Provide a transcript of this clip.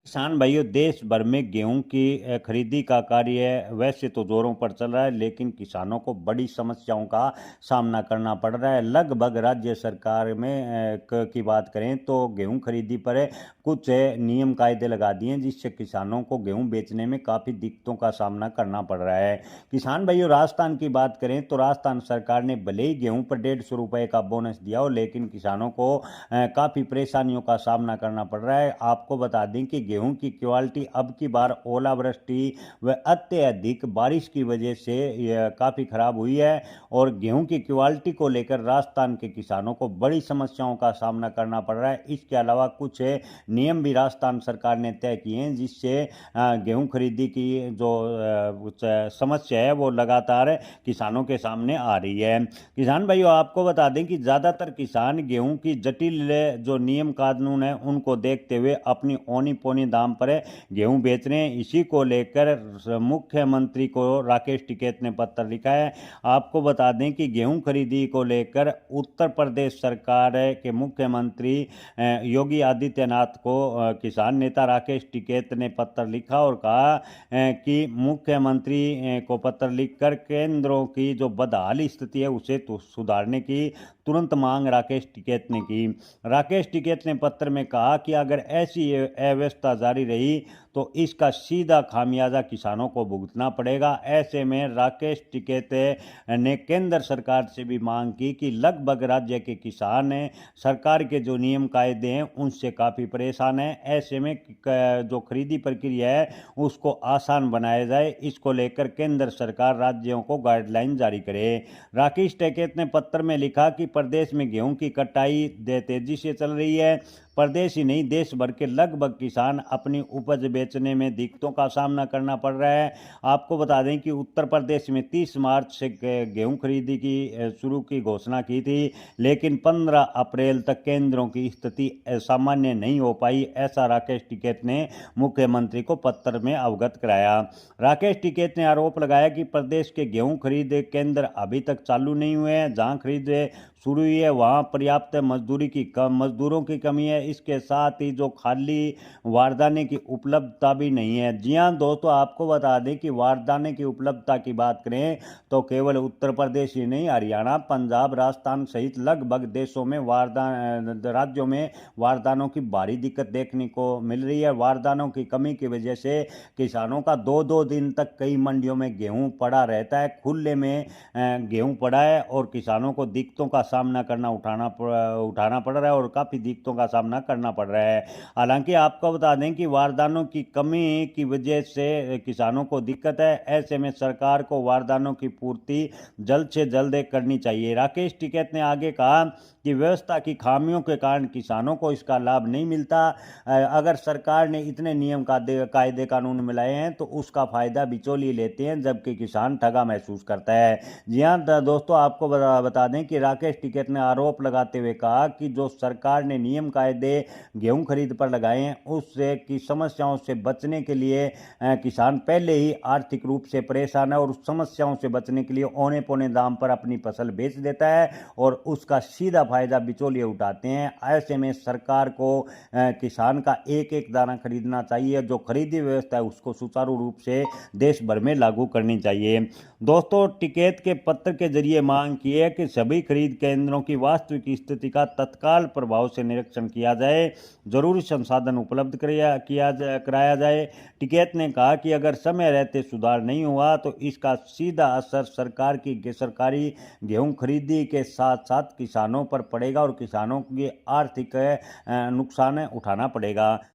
किसान भाइयों, देश भर में गेहूं की खरीदी का कार्य वैसे तो जोरों पर चल रहा है, लेकिन किसानों को बड़ी समस्याओं का सामना करना पड़ रहा है। लगभग राज्य सरकार में की बात करें तो गेहूं खरीदी पर कुछ नियम कायदे लगा दिए हैं, जिससे किसानों को गेहूं बेचने में काफ़ी दिक्कतों का सामना करना पड़ रहा है। किसान भाइयों, राजस्थान की बात करें तो राजस्थान सरकार ने भले ही गेहूं पर 150 रुपये का बोनस दिया हो, लेकिन किसानों को काफ़ी परेशानियों का सामना करना पड़ रहा है। आपको बता दें कि गेहूं की क्वालिटी अब की बार ओलावृष्टि व अत्यधिक बारिश की वजह से काफ़ी खराब हुई है, और गेहूं की क्वालिटी को लेकर राजस्थान के किसानों को बड़ी समस्याओं का सामना करना पड़ रहा है। इसके अलावा कुछ नियम भी राजस्थान सरकार ने तय किए हैं, जिससे गेहूं खरीदी की जो समस्या है वो लगातार किसानों के सामने आ रही है। किसान भाइयों, आपको बता दें कि ज़्यादातर किसान गेहूं की जटिल जो नियम कानून है उनको देखते हुए अपनी औनी पौनी दाम पर गेहूं बेच रहे हैं। इसी को लेकर मुख्यमंत्री को राकेश टिकैत ने पत्र लिखा है। आपको बता दें कि गेहूं खरीदी को लेकर उत्तर प्रदेश सरकार के मुख्यमंत्री योगी आदित्यनाथ को किसान नेता राकेश टिकैत ने पत्र लिखा और कहा कि मुख्यमंत्री को पत्र लिखकर केंद्रों की जो बदहाली स्थिति है उसे तो सुधारने की तुरंत मांग राकेश टिकैत ने की। राकेश टिकैत ने पत्र में कहा कि अगर ऐसी अव्यवस्था जारी रही तो इसका सीधा खामियाजा किसानों को भुगतना पड़ेगा। ऐसे में राकेश टिकैत ने केंद्र सरकार से भी मांग की कि लगभग राज्य के किसान सरकार के जो नियम कायदे हैं उनसे काफ़ी परेशान हैं। ऐसे में जो खरीदी प्रक्रिया है उसको आसान बनाया जाए, इसको लेकर केंद्र सरकार राज्यों को गाइडलाइन जारी करे। राकेश टिकैत ने पत्र में लिखा कि प्रदेश में गेहूं की कटाई तेजी से चल रही है। प्रदेश ही नहीं, देश भर के लगभग किसान अपनी उपज बेचने में दिक्कतों का सामना करना पड़ रहा है। आपको बता दें कि उत्तर प्रदेश में 30 मार्च से गेहूं खरीदी की शुरू की घोषणा की थी, लेकिन 15 अप्रैल तक केंद्रों की स्थिति सामान्य नहीं हो पाई, ऐसा राकेश टिकैत ने मुख्यमंत्री को पत्र में अवगत कराया। राकेश टिकैत ने आरोप लगाया कि प्रदेश के गेहूं खरीद केंद्र अभी तक चालू नहीं हुए हैं। जहां खरीद शुरू हुई है वहां पर्याप्त मजदूरों की कमी है। इसके साथ ही जो खाली वारदाने की उपलब्धता भी नहीं है। जी हाँ दोस्तों, आपको बता दें कि वारदाने की उपलब्धता की बात करें तो केवल उत्तर प्रदेश ही नहीं, हरियाणा, पंजाब, राजस्थान सहित लगभग देशों में राज्यों में वारदानों की भारी दिक्कत देखने को मिल रही है। वारदानों की कमी की वजह से किसानों का दो दो दिन तक कई मंडियों में गेहूं पड़ा रहता है, खुले में गेहूं पड़ा है, और किसानों को दिक्कतों का सामना उठाना पड़ रहा है और काफ़ी दिक्कतों का सामना करना पड़ रहा है। हालांकि आपको बता दें कि वारदानों की कमी की वजह से किसानों को दिक्कत है। ऐसे में सरकार को वारदानों की पूर्ति जल्द से जल्द करनी चाहिए। राकेश टिकैत ने आगे कहा कि व्यवस्था की खामियों के कारण किसानों को इसका लाभ नहीं मिलता। अगर सरकार ने इतने नियम कायदे कानून मिलाए हैं तो उसका फायदा बिचौलिए लेते हैं, जबकि किसान ठगा महसूस करता है। जी हाँ दोस्तों, आपको बता दें कि राकेश टिकैत ने आरोप लगाते हुए कहा कि जो सरकार ने नियम कायदे गेहूं खरीद पर लगाए हैं उससे की समस्याओं से बचने के लिए किसान पहले ही आर्थिक रूप से परेशान है, और उस समस्याओं से बचने के लिए औने पौने दाम पर अपनी फसल बेच देता है और उसका सीधा फायदा बिचौलिए उठाते हैं। ऐसे में सरकार को किसान का एक एक दाना खरीदना चाहिए। जो खरीदी व्यवस्था है उसको सुचारू रूप से देश भर में लागू करनी चाहिए। दोस्तों, टिकैत के पत्र के जरिए मांग की है कि सभी खरीद केंद्रों की वास्तविक स्थिति का तत्काल प्रभाव से निरीक्षण किया जाए, जरूरी संसाधन उपलब्ध कराया जाए। टिकैत ने कहा कि अगर समय रहते सुधार नहीं हुआ तो इसका सीधा असर सरकार की सरकारी गेहूं खरीदी के साथ साथ किसानों पर पड़ेगा और किसानों के आर्थिक नुकसान उठाना पड़ेगा।